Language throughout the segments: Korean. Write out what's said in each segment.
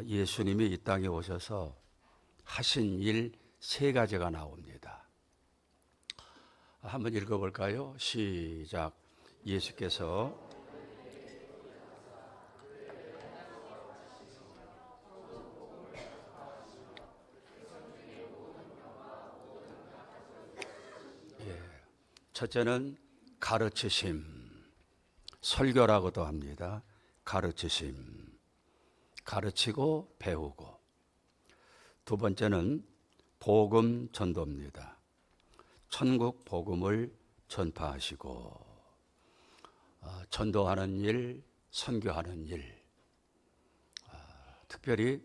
예수님이 이 땅에 오셔서 하신 일 세 가지가 나옵니다. 한번 읽어볼까요? 시작. 예수께서 첫째는 가르치심, 설교라고도 합니다. 가르치심, 가르치고 배우고. 두 번째는 복음 전도입니다. 천국 복음을 전파하시고 전도하는 일, 선교하는 일. 특별히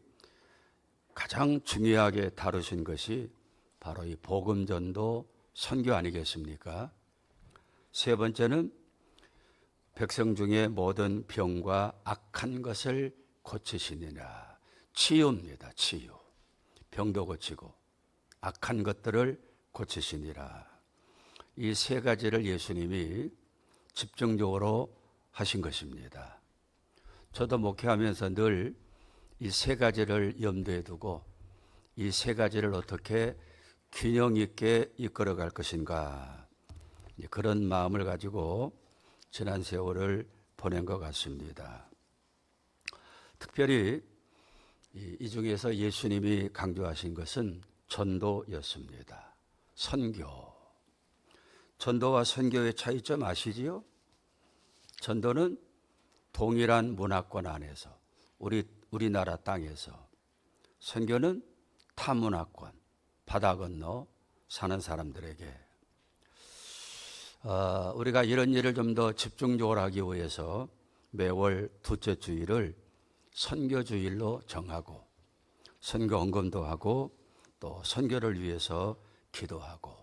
가장 중요하게 다루신 것이 바로 이 복음 전도, 선교 아니겠습니까? 세 번째는 백성 중에 모든 병과 악한 것을 고치시느냐. 치유입니다. 치유. 병도 고치고 악한 것들을 고치시니라. 이 세 가지를 예수님이 집중적으로 하신 것입니다. 저도 목회하면서 늘 이 세 가지를 염두에 두고 이 세 가지를 어떻게 균형 있게 이끌어갈 것인가, 그런 마음을 가지고 지난 세월을 보낸 것 같습니다. 특별히 이 중에서 예수님이 강조하신 것은 전도였습니다. 선교. 전도와 선교의 차이점 아시지요? 전도는 동일한 문화권 안에서 우리나라 땅에서, 선교는 타 문화권, 바다 건너 사는 사람들에게. 우리가 이런 일을 좀 더 집중적으로 하기 위해서 매월 둘째 주일을 선교주일로 정하고 선교 헌금도 하고 또 선교를 위해서 기도하고,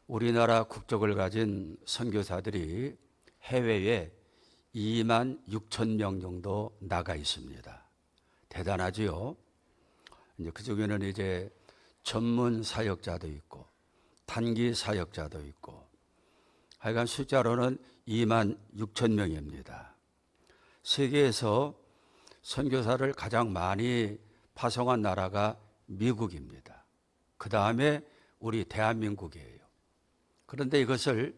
우리나라 국적을 가진 선교사들이 해외에 2만 6천 명 정도 나가 있습니다. 대단하지요? 이제 그 중에는 이제 전문 사역자도 있고 단기 사역자도 있고, 하여간 숫자로는 2만 6천 명입니다. 세계에서 선교사를 가장 많이 파송한 나라가 미국입니다. 그 다음에 우리 대한민국이에요. 그런데 이것을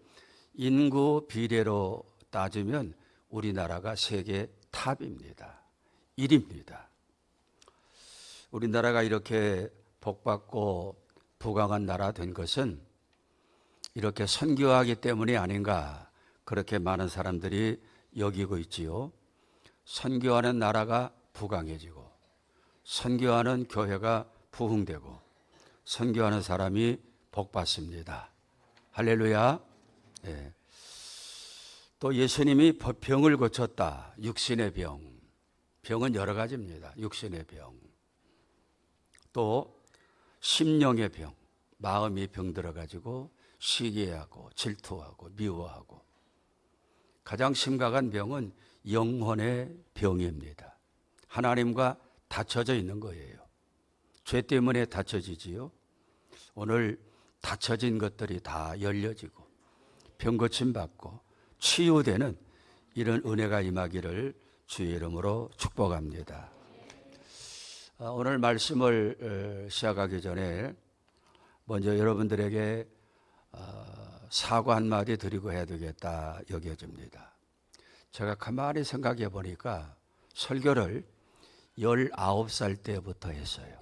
인구 비례로 따지면 우리나라가 세계 탑입니다. 1위입니다. 우리나라가 이렇게 복받고 부강한 나라 된 것은 이렇게 선교하기 때문이 아닌가, 그렇게 많은 사람들이 여기고 있지요. 선교하는 나라가 부강해지고 선교하는 교회가 부흥되고 선교하는 사람이 복받습니다. 할렐루야. 네. 또 예수님이 병을 고쳤다. 육신의 병. 병은 여러 가지입니다. 육신의 병. 또 심령의 병. 마음이 병들어가지고 시기하고 질투하고 미워하고. 가장 심각한 병은 영혼의 병입니다. 하나님과 닫혀져 있는 거예요. 죄 때문에 닫혀지지요. 오늘 닫혀진 것들이 다 열려지고 병 고침 받고 치유되는 이런 은혜가 임하기를 주의 이름으로 축복합니다. 오늘 말씀을 시작하기 전에 먼저 여러분들에게 사과 한마디 드리고 해야 되겠다 여겨집니다. 제가 가만히 생각해 보니까 설교를 19살 때부터 했어요.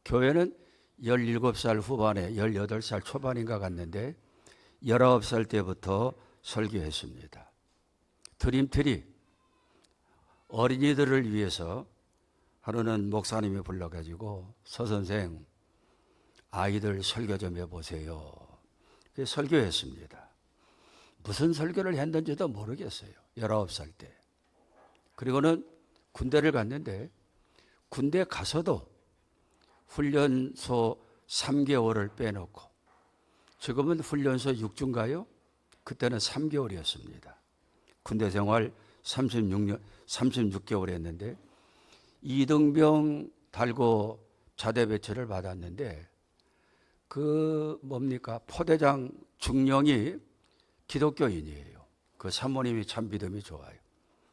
교회는 17살 후반에 18살 초반인가 갔는데 19살 때부터 설교했습니다. 드림트리, 어린이들을 위해서 하루는 목사님이 불러가지고 서선생 아이들 설교 좀 해보세요. 그래서 설교했습니다. 무슨 설교를 했는지도 모르겠어요. 19살 때. 그리고는 군대를 갔는데 군대 가서도 훈련소 3개월을 빼놓고, 지금은 훈련소 6주인가요? 그때는 3개월이었습니다. 군대 생활 36개월 했는데 2등병 달고 자대 배치를 받았는데 그 포대장 중령이 기독교인이에요. 그 사모님이 참 믿음이 좋아요.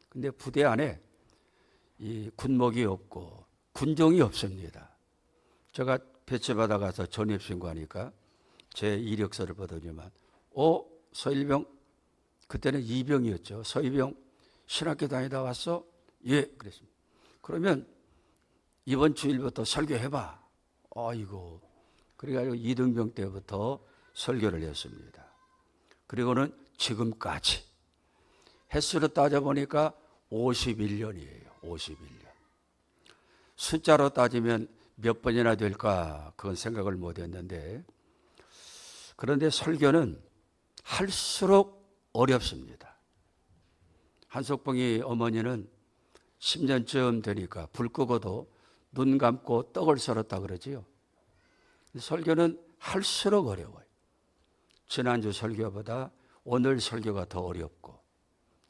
근데 부대 안에 이 군목이 없고 군종이 없습니다. 제가 배치받아 가서 전입신고하니까 제 이력서를 보더니만 서일병, 그때는 이병이었죠. 서일병 신학교 다니다 왔어? 예, 그랬습니다. 그러면 이번 주일부터 설교해봐. 아이고, 그래가지고 이등병 때부터 설교를 했습니다. 그리고는 지금까지 횟수로 따져보니까 51년이에요. 51년. 숫자로 따지면 몇 번이나 될까 그건 생각을 못했는데, 그런데 설교는 할수록 어렵습니다. 한석봉이 어머니는 10년쯤 되니까 불 끄고도 눈 감고 떡을 썰었다 그러지요. 설교는 할수록 어려워요. 지난주 설교보다 오늘 설교가 더 어렵고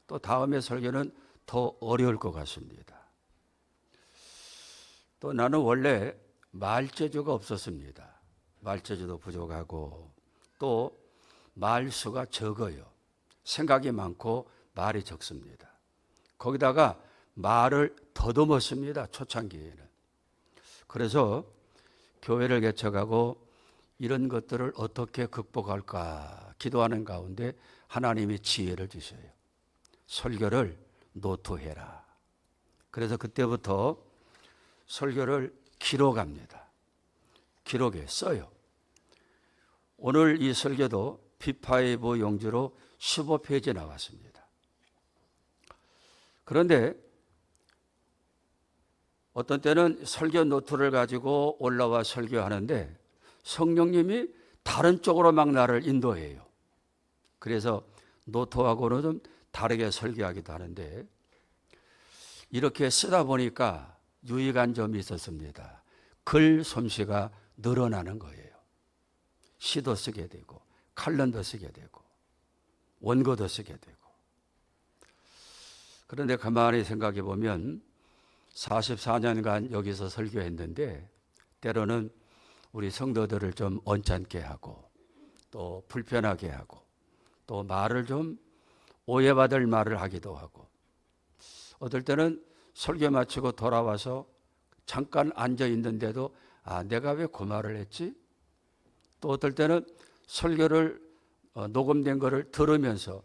또 다음에 설교는 더 어려울 것 같습니다. 또 나는 원래 말재주가 없었습니다. 말재주도 부족하고 또 말수가 적어요. 생각이 많고 말이 적습니다. 거기다가 말을 더듬었습니다. 초창기에는. 그래서 교회를 개척하고 이런 것들을 어떻게 극복할까 기도하는 가운데 하나님이 지혜를 주셔요. 설교를 노트해라. 그래서 그때부터 설교를 기록합니다. 기록에 써요. 오늘 이 설교도 B5 용지로 15페이지 나왔습니다. 그런데 어떤 때는 설교 노트를 가지고 올라와 설교하는데 성령님이 다른 쪽으로 막 나를 인도해요. 그래서 노트하고는 좀 다르게 설교하기도 하는데, 이렇게 쓰다 보니까 유익한 점이 있었습니다. 글 솜씨가 늘어나는 거예요. 시도 쓰게 되고 칼럼도 쓰게 되고 원고도 쓰게 되고. 그런데 가만히 생각해 보면 44년간 여기서 설교했는데 때로는 우리 성도들을 좀 언짢게 하고 또 불편하게 하고 또 말을 좀 오해받을 말을 하기도 하고, 어떨 때는 설교 마치고 돌아와서 잠깐 앉아 있는데도 내가 왜 그 말을 했지? 또 어떨 때는 설교를 녹음된 거를 들으면서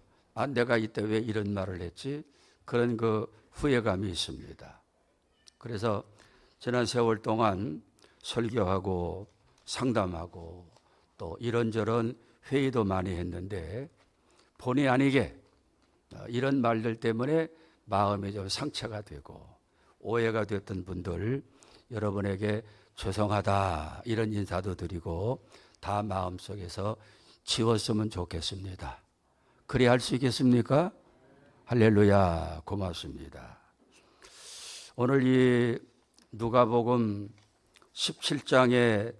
내가 이때 왜 이런 말을 했지? 그런 그 후회감이 있습니다. 그래서 지난 세월 동안 설교하고 상담하고 또 이런저런 회의도 많이 했는데 본의 아니게 이런 말들 때문에 마음이 좀 상처가 되고 오해가 됐던 분들, 여러분에게 죄송하다 이런 인사도 드리고 다 마음속에서 지웠으면 좋겠습니다. 그리 할 수 있겠습니까? 할렐루야, 고맙습니다. 오늘 이 누가복음 17장의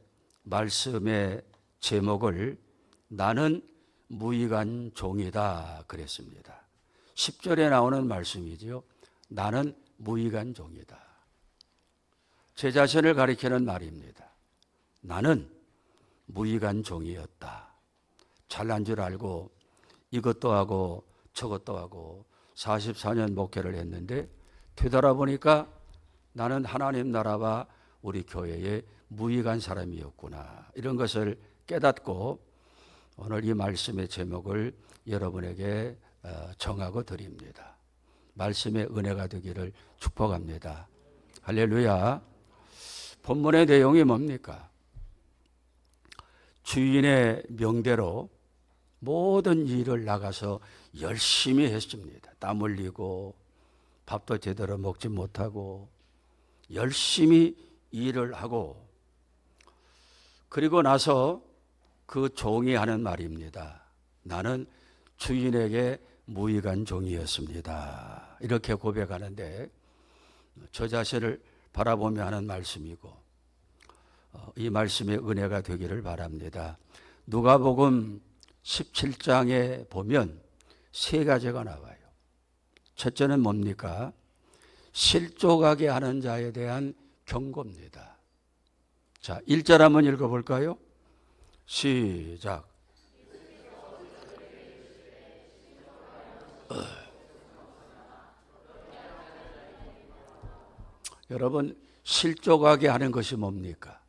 말씀의 제목을 나는 무익한 종이다 그랬습니다. 10절에 나오는 말씀이지요. 나는 무익한 종이다. 제 자신을 가리키는 말입니다. 나는 무익한 종이었다. 잘난 줄 알고 이것도 하고 저것도 하고 44년 목회를 했는데 되돌아보니까 나는 하나님 나라와 우리 교회에 무익한 사람이었구나. 이런 것을 깨닫고 오늘 이 말씀의 제목을 여러분에게 정하고 드립니다. 말씀의 은혜가 되기를 축복합니다. 할렐루야. 본문의 내용이 뭡니까? 주인의 명대로 모든 일을 나가서 열심히 했습니다. 땀 흘리고 밥도 제대로 먹지 못하고 열심히 일을 하고, 그리고 나서 그 종이 하는 말입니다. 나는 주인에게 무익한 종이었습니다. 이렇게 고백하는데 저 자신을 바라보며 하는 말씀이고 이 말씀의 은혜가 되기를 바랍니다. 누가복음 17장에 보면 세 가지가 나와요. 첫째는 뭡니까? 실족하게 하는 자에 대한 경고입니다. 자, 1절 한번 읽어볼까요? 시작. 여러분, 실족하게 하는 것이 뭡니까?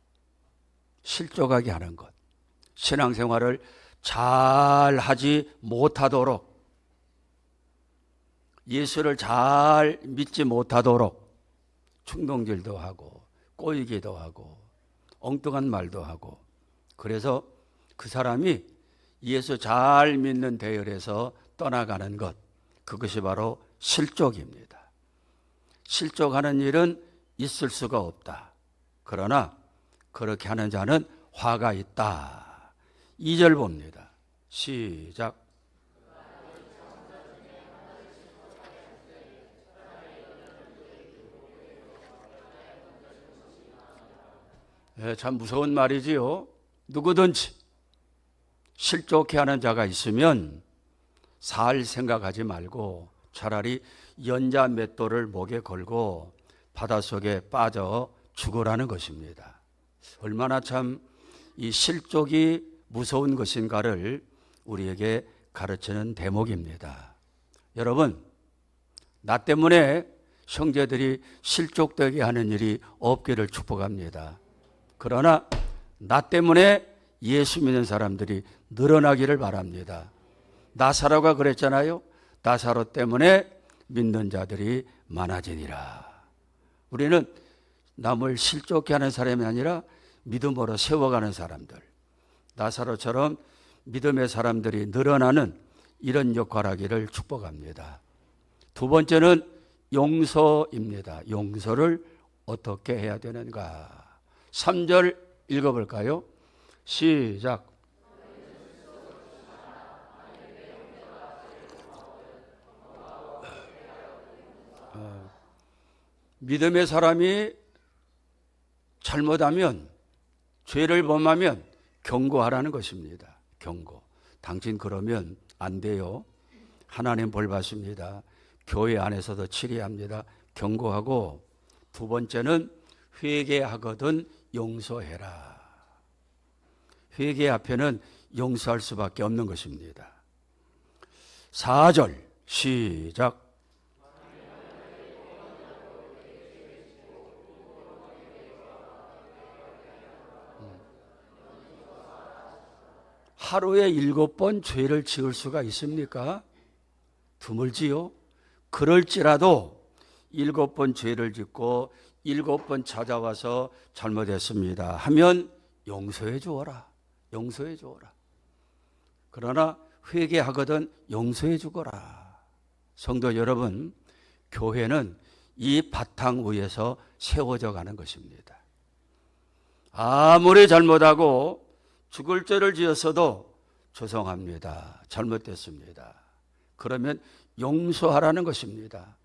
실족하게 하는 것. 신앙생활을 잘 하지 못하도록, 예수를 잘 믿지 못하도록 충동질도 하고 꼬이기도 하고 엉뚱한 말도 하고, 그래서 그 사람이 예수 잘 믿는 대열에서 떠나가는 것, 그것이 바로 실족입니다. 실족하는 일은 있을 수가 없다. 그러나 그렇게 하는 자는 화가 있다. 2절 봅니다. 시작. 참 무서운 말이지요. 누구든지 실족해 하는 자가 있으면 살 생각하지 말고 차라리 연자 맷돌을 목에 걸고 바닷속에 빠져 죽으라는 것입니다. 얼마나 참 이 실족이 무서운 것인가를 우리에게 가르치는 대목입니다. 여러분, 나 때문에 형제들이 실족되게 하는 일이 없기를 축복합니다. 그러나 나 때문에 예수 믿는 사람들이 늘어나기를 바랍니다. 나사로가 그랬잖아요. 나사로 때문에 믿는 자들이 많아지니라. 우리는 남을 실족해 하는 사람이 아니라 믿음으로 세워가는 사람들, 나사로처럼 믿음의 사람들이 늘어나는 이런 역할하기를 축복합니다. 두 번째는 용서입니다. 용서를 어떻게 해야 되는가? 3절 읽어볼까요? 시작. 믿음의 사람이 잘못하면, 죄를 범하면 경고하라는 것입니다. 경고. 당신 그러면 안 돼요. 하나님 벌 받습니다. 교회 안에서도 치리합니다. 경고하고, 두 번째는 회개하거든 용서해라. 회개 앞에는 용서할 수밖에 없는 것입니다. 4절 시작. 하루에 7번 죄를 지을 수가 있습니까? 드물지요. 그럴지라도 7번 죄를 짓고 7번 찾아와서 잘못했습니다 하면 용서해 주어라. 용서해 주어라. 그러나 회개하거든 용서해 주거라. 성도 여러분, 교회는 이 바탕 위에서 세워져 가는 것입니다. 아무리 잘못하고 죽을 죄를 지었어도 죄송합니다. 잘못됐습니다. 그러면 용서하라는 것입니다.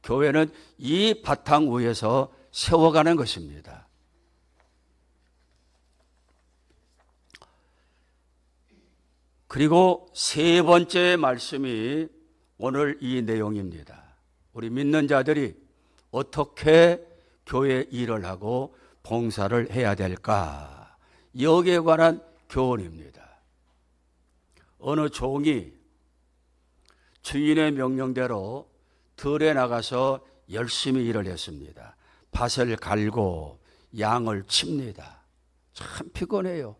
교회는 이 바탕 위에서 세워가는 것입니다. 그리고 세 번째 말씀이 오늘 이 내용입니다. 우리 믿는 자들이 어떻게 교회 일을 하고 봉사를 해야 될까? 여기에 관한 교훈입니다. 어느 종이 주인의 명령대로 들에 나가서 열심히 일을 했습니다. 밭을 갈고 양을 칩니다. 참 피곤해요.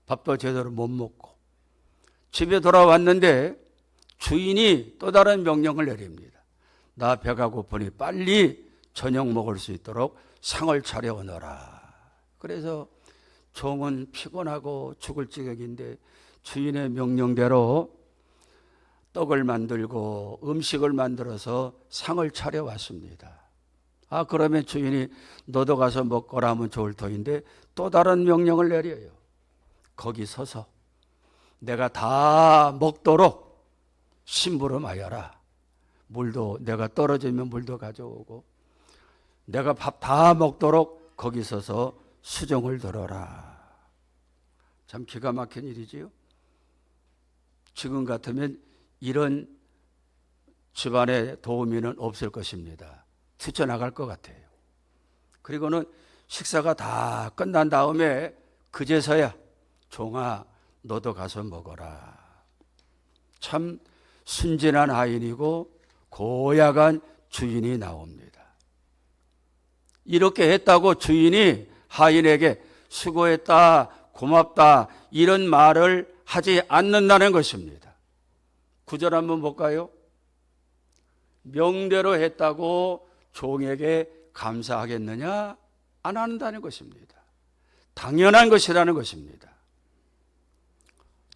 밥도 제대로 못 먹고. 집에 돌아왔는데 주인이 또 다른 명령을 내립니다. 나 배가 고프니 빨리 저녁 먹을 수 있도록 상을 차려오너라. 그래서 종은 피곤하고 죽을 지경인데 주인의 명령대로 떡을 만들고 음식을 만들어서 상을 차려왔습니다. 아, 그러면 주인이 너도 가서 먹거라 하면 좋을 터인데 또 다른 명령을 내려요. 거기 서서 내가 다 먹도록 심부름하여라. 물도 내가 떨어지면 물도 가져오고 내가 밥 다 먹도록 거기 서서 수정을 들어라. 참 기가 막힌 일이지요. 지금 같으면 이런 집안에 도우미는 없을 것입니다. 뛰쳐나갈 것 같아요. 그리고는 식사가 다 끝난 다음에 그제서야 종아 너도 가서 먹어라. 참 순진한 아인이고 고약한 주인이 나옵니다. 이렇게 했다고 주인이 하인에게 수고했다, 고맙다 이런 말을 하지 않는다는 것입니다. 9절 한번 볼까요? 명대로 했다고 종에게 감사하겠느냐? 안 한다는 것입니다. 당연한 것이라는 것입니다.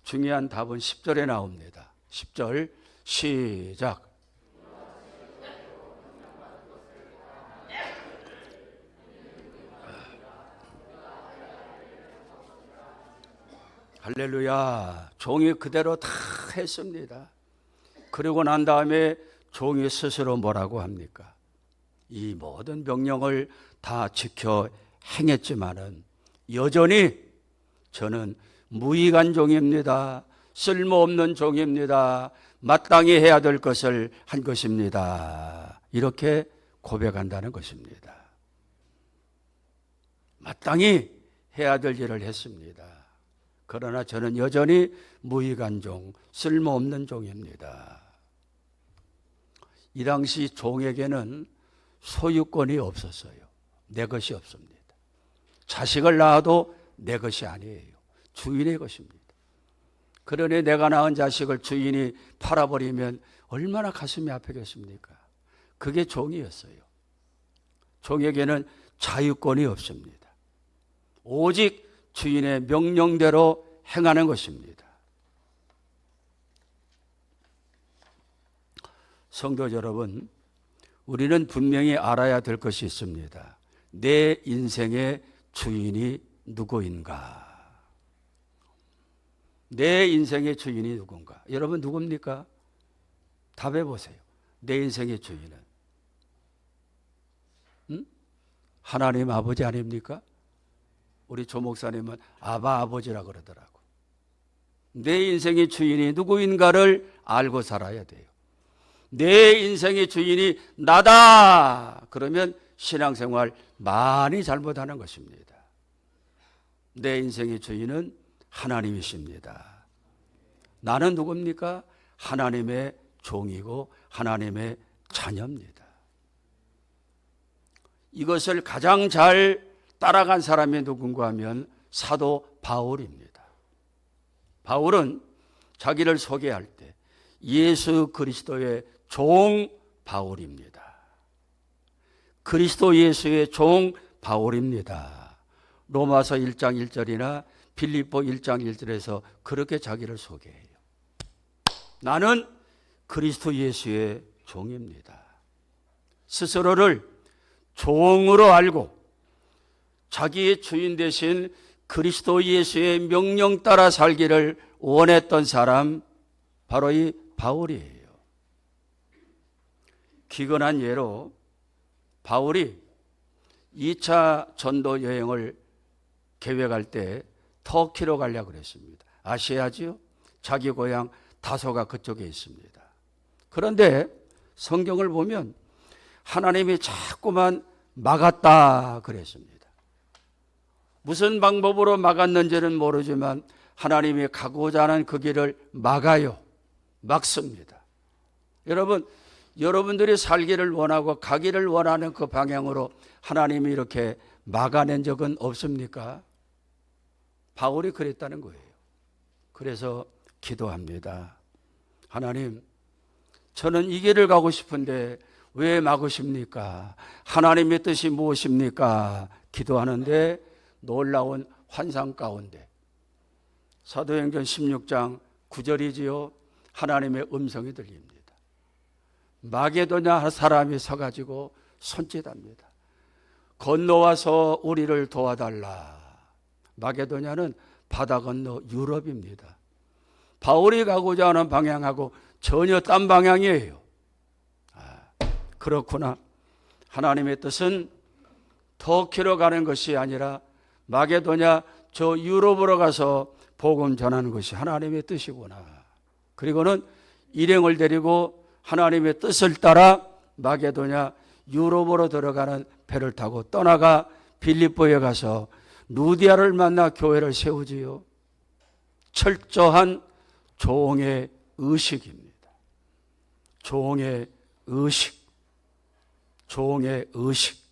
중요한 답은 10절에 나옵니다. 10절 시작. 할렐루야. 종이 그대로 다 했습니다. 그러고 난 다음에 종이 스스로 뭐라고 합니까? 이 모든 명령을 다 지켜 행했지만은 여전히 저는 무익한 종입니다. 쓸모없는 종입니다. 마땅히 해야 될 것을 한 것입니다. 이렇게 고백한다는 것입니다. 마땅히 해야 될 일을 했습니다. 그러나 저는 여전히 무익한 종, 쓸모없는 종입니다. 이 당시 종에게는 소유권이 없었어요. 내 것이 없습니다. 자식을 낳아도 내 것이 아니에요. 주인의 것입니다. 그러니 내가 낳은 자식을 주인이 팔아버리면 얼마나 가슴이 아프겠습니까? 그게 종이었어요. 종에게는 자유권이 없습니다. 오직 주인의 명령대로 행하는 것입니다. 성도 여러분, 우리는 분명히 알아야 될 것이 있습니다. 내 인생의 주인이 누구인가? 내 인생의 주인이 누군가? 여러분 누굽니까? 답해 보세요. 내 인생의 주인은 하나님 아버지 아닙니까? 우리 조 목사님은 아바 아버지라 그러더라고. 내 인생의 주인이 누구인가를 알고 살아야 돼요. 내 인생의 주인이 나다. 그러면 신앙생활 많이 잘못하는 것입니다. 내 인생의 주인은 하나님이십니다. 나는 누굽니까? 하나님의 종이고 하나님의 자녀입니다. 이것을 가장 잘 따라간 사람이 누군가 하면 사도 바울입니다. 바울은 자기를 소개할 때 예수 그리스도의 종 바울입니다. 그리스도 예수의 종 바울입니다. 로마서 1장 1절이나 빌립보 1장 1절에서 그렇게 자기를 소개해요. 나는 그리스도 예수의 종입니다. 스스로를 종으로 알고 자기의 주인 되신 그리스도 예수의 명령 따라 살기를 원했던 사람, 바로 이 바울이에요. 기근한 예로 바울이 2차 전도 여행을 계획할 때 터키로 가려고 그랬습니다. 아시아지요? 자기 고향 다소가 그쪽에 있습니다. 그런데 성경을 보면 하나님이 자꾸만 막았다 그랬습니다. 무슨 방법으로 막았는지는 모르지만 하나님이 가고자 하는 그 길을 막아요. 막습니다. 여러분, 여러분들이 살기를 원하고 가기를 원하는 그 방향으로 하나님이 이렇게 막아낸 적은 없습니까? 바울이 그랬다는 거예요. 그래서 기도합니다. 하나님, 저는 이 길을 가고 싶은데 왜 막으십니까? 하나님의 뜻이 무엇입니까? 기도하는데 놀라운 환상 가운데 사도행전 16장 9절이지요. 하나님의 음성이 들립니다. 마게도냐 사람이 서가지고 손짓합니다. 건너와서 우리를 도와달라. 마게도냐는 바다 건너 유럽입니다. 바울이 가고자 하는 방향하고 전혀 딴 방향이에요. 그렇구나. 하나님의 뜻은 터키로 가는 것이 아니라 마게도냐 저 유럽으로 가서 복음 전하는 것이 하나님의 뜻이구나. 그리고는 일행을 데리고 하나님의 뜻을 따라 마게도냐 유럽으로 들어가는 배를 타고 떠나가 빌립보에 가서 루디아를 만나 교회를 세우지요. 철저한 종의 의식입니다. 종의 의식. 종의 의식.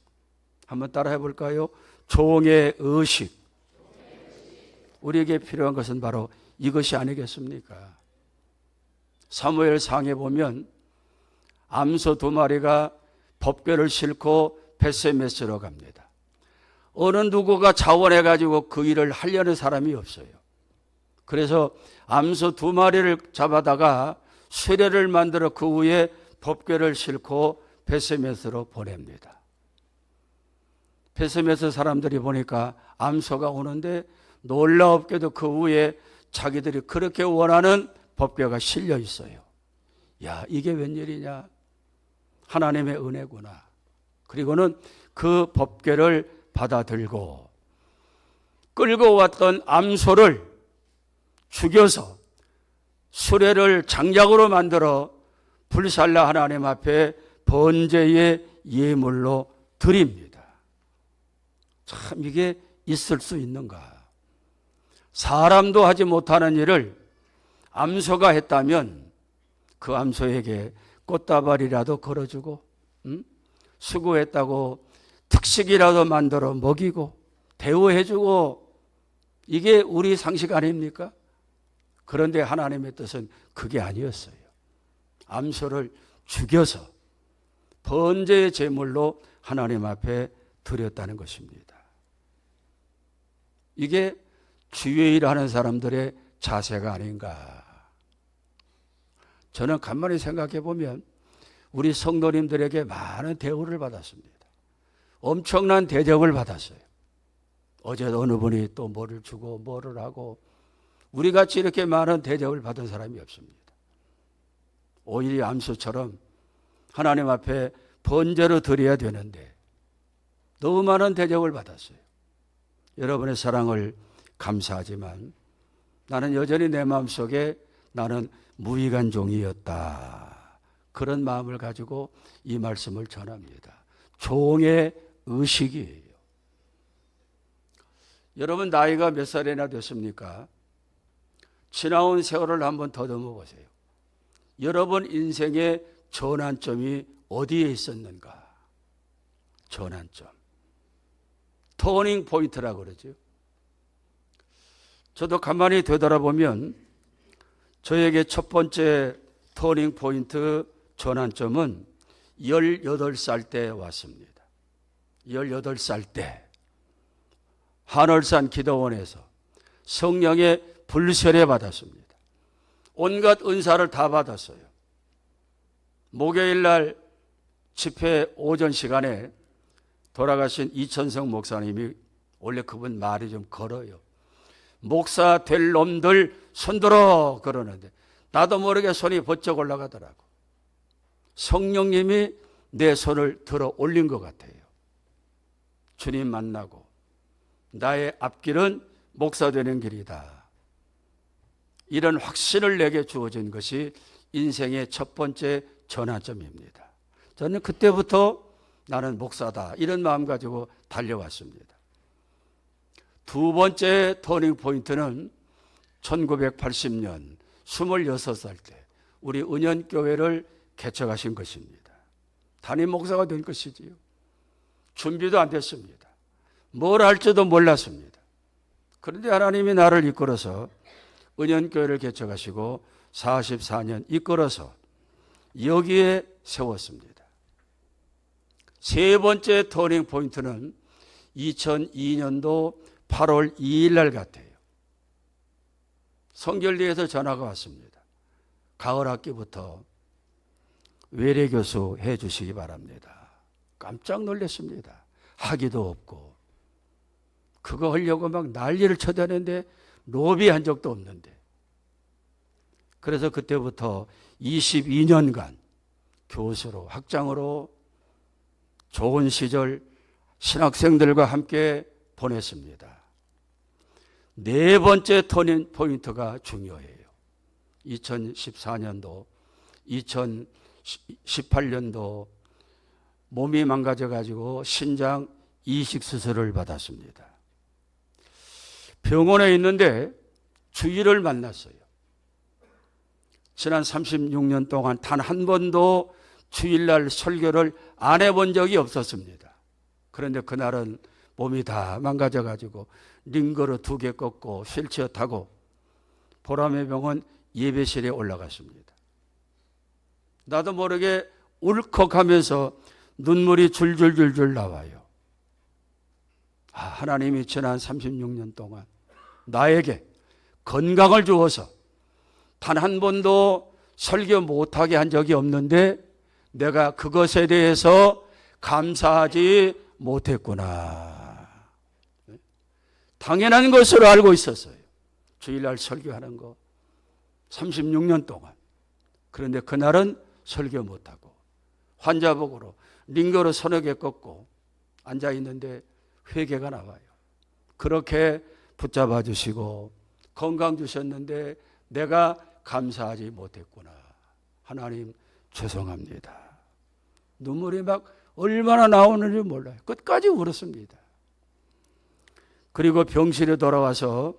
한번 따라해 볼까요? 종의 의식. 우리에게 필요한 것은 바로 이것이 아니겠습니까? 사무엘상에 보면 암소 2마리가 법궤를 싣고 벳세메스로 갑니다. 어느 누구가 자원해가지고 그 일을 하려는 사람이 없어요. 그래서 암소 2마리를 잡아다가 수레를 만들어 그 위에 법궤를 싣고 벳세메스로 보냅니다. 벳세메스 사람들이 보니까 암소가 오는데 놀라웠게도 그 위에 자기들이 그렇게 원하는 법궤가 실려 있어요. 야, 이게 웬일이냐? 하나님의 은혜구나. 그리고는 그 법궤를 받아들고 끌고 왔던 암소를 죽여서 수레를 장작으로 만들어 불살라 하나님 앞에 번제의 예물로 드립니다. 참 이게 있을 수 있는가? 사람도 하지 못하는 일을 암소가 했다면 그 암소에게 꽃다발이라도 걸어주고 수고했다고 특식이라도 만들어 먹이고 대우해주고, 이게 우리 상식 아닙니까? 그런데 하나님의 뜻은 그게 아니었어요. 암소를 죽여서 번제의 제물로 하나님 앞에 드렸다는 것입니다. 이게 주의 일하는 사람들의 자세가 아닌가. 저는 간만에 생각해 보면 우리 성도님들에게 많은 대우를 받았습니다. 엄청난 대접을 받았어요. 어제 어느 분이 또 뭐를 주고 뭐를 하고, 우리같이 이렇게 많은 대접을 받은 사람이 없습니다. 오히려 암소처럼 하나님 앞에 번제로 드려야 되는데 너무 많은 대접을 받았어요. 여러분의 사랑을 감사하지만 나는 여전히 내 마음속에 나는 무익한 종이었다. 그런 마음을 가지고 이 말씀을 전합니다. 종의 의식이에요. 여러분 나이가 몇 살이나 됐습니까? 지나온 세월을 한번 더듬어 보세요. 여러분 인생의 전환점이 어디에 있었는가? 전환점. 터닝 포인트라고 그러죠. 저도 가만히 되돌아보면 저에게 첫 번째 터닝 포인트 전환점은 18살 때 왔습니다. 18살 때 하늘산 기도원에서 성령의 불세례 받았습니다. 온갖 은사를 다 받았어요. 목요일 날 집회 오전 시간에 돌아가신 이천성 목사님이, 원래 그분 말이 좀 걸어요. 목사 될 놈들 손들어 그러는데 나도 모르게 손이 번쩍 올라가더라고. 성령님이 내 손을 들어 올린 것 같아요. 주님 만나고 나의 앞길은 목사 되는 길이다. 이런 확신을 내게 주어진 것이 인생의 첫 번째 전환점입니다. 저는 그때부터 나는 목사다 이런 마음 가지고 달려왔습니다. 두 번째 터닝 포인트는 1980년 26살 때 우리 은연교회를 개척하신 것입니다. 담임 목사가 된 것이지요. 준비도 안 됐습니다. 뭘 할지도 몰랐습니다. 그런데 하나님이 나를 이끌어서 은연교회를 개척하시고 44년 이끌어서 여기에 세웠습니다. 세 번째 터닝 포인트는 2002년도 8월 2일 날 같아요. 성결리에서 전화가 왔습니다. 가을 학기부터 외래교수 해 주시기 바랍니다. 깜짝 놀랐습니다. 학위도 없고 그거 하려고 막 난리를 쳐대는데 로비한 적도 없는데. 그래서 그때부터 22년간 교수로, 학장으로 좋은 시절 신학생들과 함께 보냈습니다. 네 번째 터닝 포인트가 중요해요. 2014년도, 2018년도 몸이 망가져가지고 신장 이식 수술을 받았습니다. 병원에 있는데 주일을 만났어요. 지난 36년 동안 단 한 번도 주일날 설교를 안 해본 적이 없었습니다. 그런데 그날은 몸이 다 망가져가지고 링거로 2개 꺾고 휠체어 타고 보람의 병원 예배실에 올라갔습니다. 나도 모르게 울컥하면서 눈물이 줄줄줄줄 나와요. 하나님이 지난 36년 동안 나에게 건강을 주어서 단 한 번도 설교 못하게 한 적이 없는데 내가 그것에 대해서 감사하지 못했구나. 당연한 것으로 알고 있었어요. 주일날 설교하는 거 36년 동안. 그런데 그날은 설교 못하고 환자복으로 링거로 서너 개 꺾고 앉아있는데 회개가 나와요. 그렇게 붙잡아 주시고 건강 주셨는데 내가 감사하지 못했구나. 하나님 죄송합니다. 눈물이 막 얼마나 나오는지 몰라요. 끝까지 울었습니다. 그리고 병실에 돌아와서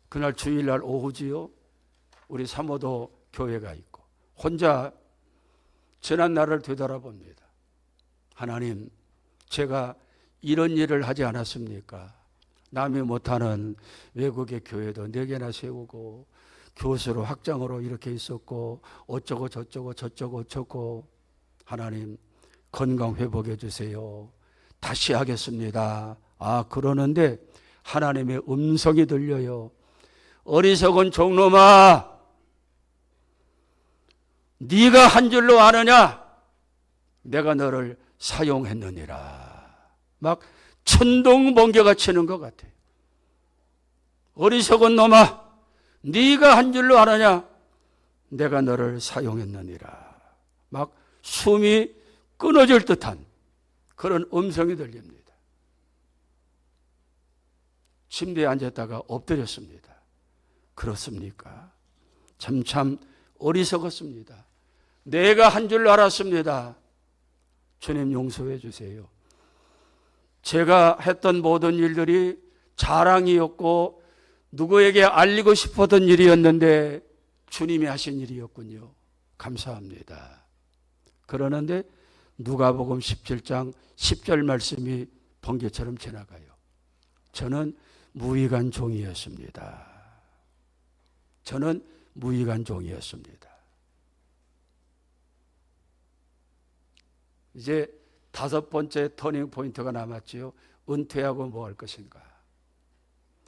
그날 주일날 오후지요. 우리 사모도 교회가 있고 혼자 지난 날을 되돌아봅니다. 하나님, 제가 이런 일을 하지 않았습니까? 남이 못하는 외국의 교회도 4개나 세우고 교수로 학장으로 이렇게 있었고 어쩌고 저쩌고 저쩌고 어쩌고. 하나님 건강 회복해 주세요. 다시 하겠습니다. 그러는데 하나님의 음성이 들려요. 어리석은 종놈아, 네가 한 줄로 아느냐? 내가 너를 사용했느니라. 막 천둥번개가 치는 것 같아요. 어리석은 놈아, 네가 한 줄로 아느냐? 내가 너를 사용했느니라. 막 숨이 끊어질 듯한 그런 음성이 들립니다. 침대에 앉았다가 엎드렸습니다. 그렇습니까? 참 어리석었습니다. 내가 한 줄로 알았습니다. 주님 용서해 주세요. 제가 했던 모든 일들이 자랑이었고 누구에게 알리고 싶었던 일이었는데 주님이 하신 일이었군요. 감사합니다. 그러는데 누가복음 17장 10절 말씀이 번개처럼 지나가요. 저는 무익한 종이었습니다. 저는 무익한 종이었습니다. 이제 5번째 터닝 포인트가 남았지요. 은퇴하고 뭐 할 것인가?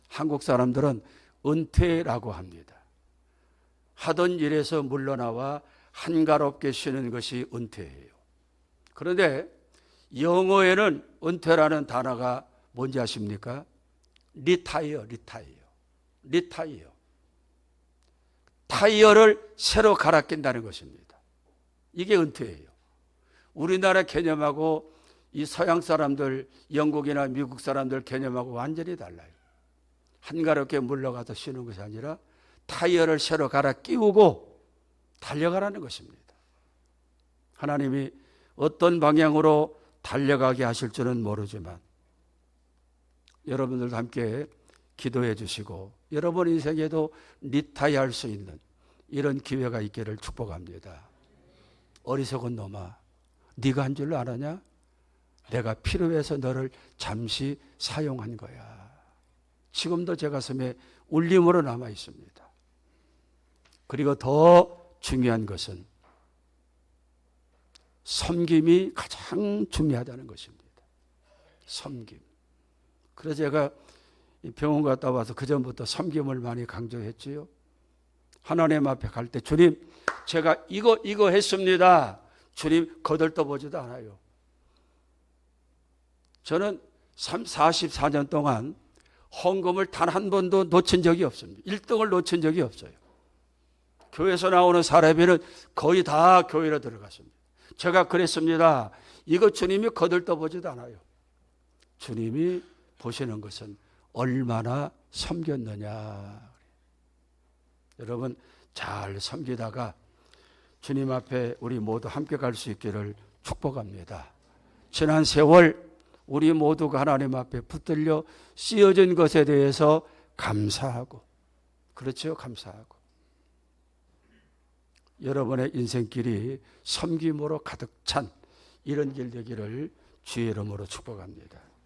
한국 사람들은 은퇴라고 합니다. 하던 일에서 물러나와 한가롭게 쉬는 것이 은퇴예요. 그런데 영어에는 은퇴라는 단어가 뭔지 아십니까? 리타이어. 타이어를 새로 갈아 낀다는 것입니다. 이게 은퇴예요. 우리나라 개념하고 이 서양 사람들, 영국이나 미국 사람들 개념하고 완전히 달라요. 한가롭게 물러가서 쉬는 것이 아니라 타이어를 새로 갈아 끼우고 달려가라는 것입니다. 하나님이 어떤 방향으로 달려가게 하실 줄은 모르지만 여러분들도 함께 기도해 주시고 여러분 인생에도 리타이어할 수 있는 이런 기회가 있기를 축복합니다. 어리석은 놈아, 네가 한 줄로 알았냐? 내가 필요해서 너를 잠시 사용한 거야. 지금도 제 가슴에 울림으로 남아 있습니다. 그리고 더 중요한 것은 섬김이 가장 중요하다는 것입니다. 섬김. 그래서 제가 병원 갔다 와서 그전부터 섬김을 많이 강조했지요. 하나님 앞에 갈 때 주님, 제가 이거 했습니다. 주님 거들떠보지도 않아요. 저는 44년 동안 헌금을 단 한 번도 놓친 적이 없습니다. 1등을 놓친 적이 없어요. 교회에서 나오는 사례비는 거의 다 교회로 들어갔습니다. 제가 그랬습니다. 이거 주님이 거들떠보지도 않아요. 주님이 보시는 것은 얼마나 섬겼느냐. 여러분 잘 섬기다가 주님 앞에 우리 모두 함께 갈 수 있기를 축복합니다. 지난 세월 우리 모두가 하나님 앞에 붙들려 씌어진 것에 대해서 감사하고, 그렇죠? 감사하고. 여러분의 인생길이 섬김으로 가득 찬 이런 길 되기를 주의 이름으로 축복합니다.